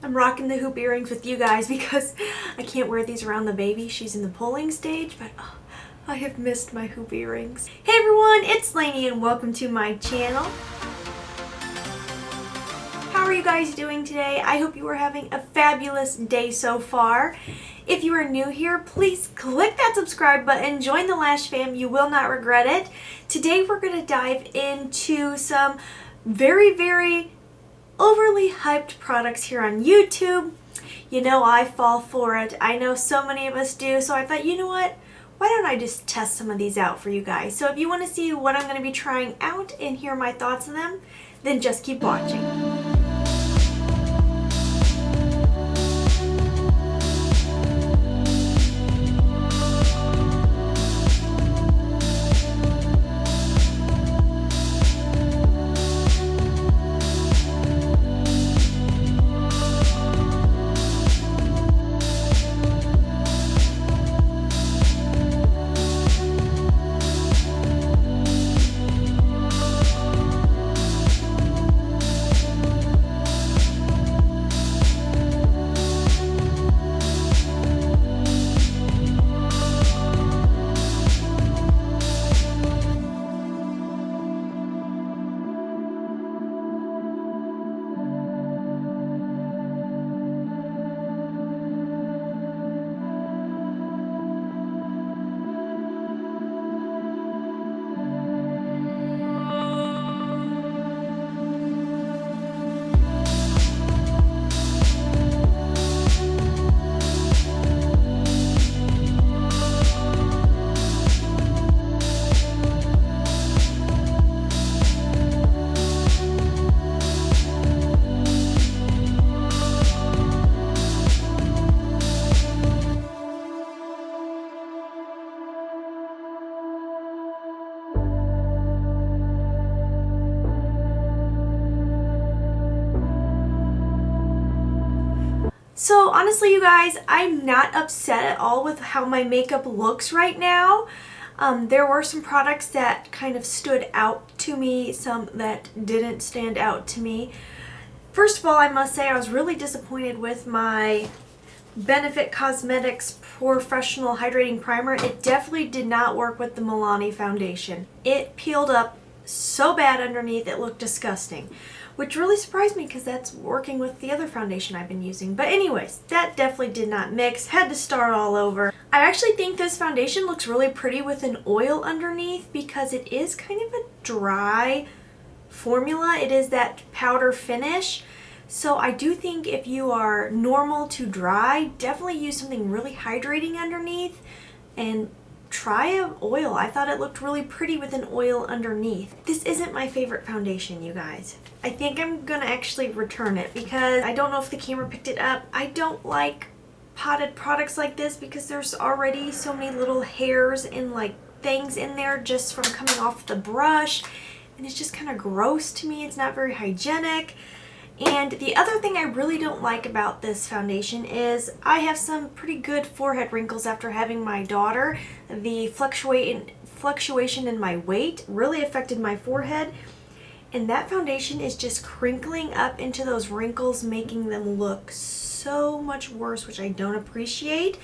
I'm rocking the hoop earrings with you guys because I can't wear these around the baby. She's in the pulling stage, but oh, I have missed my hoop earrings. Hey everyone, it's Laynie and welcome to my channel. How are you guys doing today? I hope you are having a fabulous day so far. If you are new here, please click that subscribe button, join the Lash fam, you will not regret it. Today we're going to dive into some very overly hyped products here on YouTube. You know I fall for it. I know so many of us do, so I thought, you know what? Why don't I just test some of these out for you guys? So if you want to see what I'm going to be trying out and hear my thoughts on them, then just keep watching. So honestly, you guys, I'm not upset at all with how my makeup looks right now. There were some products that kind of stood out to me, some that didn't stand out to me. First of all, I must say I was really disappointed with my Benefit Cosmetics Porefessional Hydrating Primer. It definitely did not work with the Milani foundation. It peeled up so bad underneath, it looked disgusting. Which really surprised me because that's working with the other foundation I've been using. But anyways, that definitely did not mix. Had to start all over. I actually think this foundation looks really pretty with an oil underneath because it is kind of a dry formula. It is that powder finish. So I do think if you are normal to dry, definitely use something really hydrating underneath and try an oil. I thought it looked really pretty with an oil underneath. This isn't my favorite foundation, you guys. I think I'm gonna actually return it because I don't know if the camera picked it up. I don't like potted products like this because there's already so many little hairs and like things in there just from coming off the brush, and it's just kind of gross to me. It's not very hygienic. And the other thing I really don't like about this foundation is I have some pretty good forehead wrinkles after having my daughter. The fluctuation in my weight really affected my forehead, and that foundation is just crinkling up into those wrinkles, making them look so much worse, which I don't appreciate.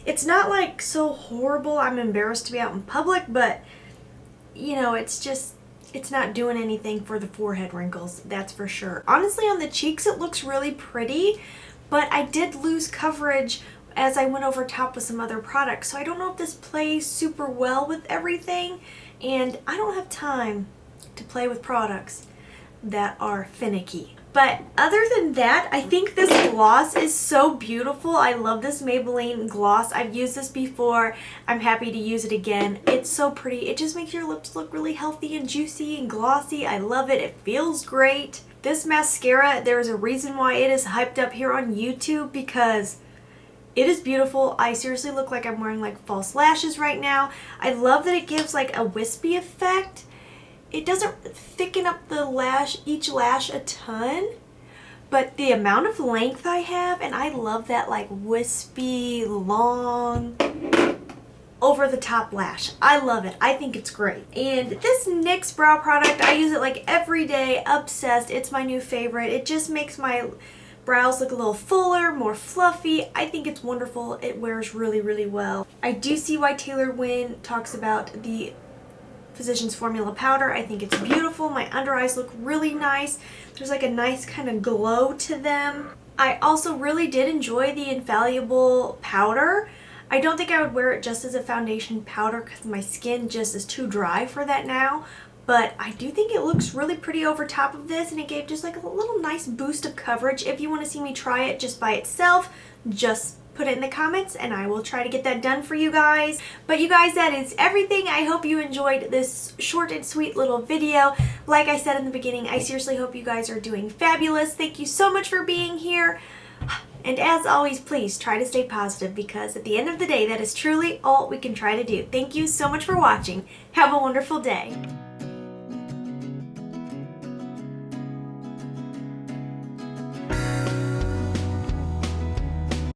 It's not like so horrible I'm embarrassed to be out in public, but you know, it's not doing anything for the forehead wrinkles, that's for sure. Honestly, on the cheeks it looks really pretty, but I did lose coverage as I went over top with some other products. So I don't know if this plays super well with everything, and I don't have time to play with products that are finicky. But other than that, I think this gloss is so beautiful. I love this Maybelline gloss. I've used this before. I'm happy to use it again. It's so pretty. It just makes your lips look really healthy and juicy and glossy. I love it. It feels great. This mascara, there's a reason why it is hyped up here on YouTube because it is beautiful. I seriously look like I'm wearing like false lashes right now. I love that it gives like a wispy effect. It doesn't thicken up the lash, each lash a ton, but the amount of length I have, and I love that like wispy, long, over the top lash. I love it. I think it's great. And this NYX brow product, I use it like every day, obsessed. It's my new favorite. It just makes my brows look a little fuller, more fluffy. I think it's wonderful. It wears really, really well. I do see why Taylor Wynn talks about the Physicians Formula powder. I think it's beautiful. My under eyes look really nice. There's like a nice kind of glow to them. I also really did enjoy the Infallible powder. I don't think I would wear it just as a foundation powder because my skin just is too dry for that now. But I do think it looks really pretty over top of this, and it gave just like a little nice boost of coverage. If you want to see me try it just by itself, just put it in the comments and I will try to get that done for you guys. But you guys, that is everything. I hope you enjoyed this short and sweet little video. Like I said in the beginning, I seriously hope you guys are doing fabulous. Thank you so much for being here. And as always, please try to stay positive, because at the end of the day, that is truly all we can try to do. Thank you so much for watching. Have a wonderful day.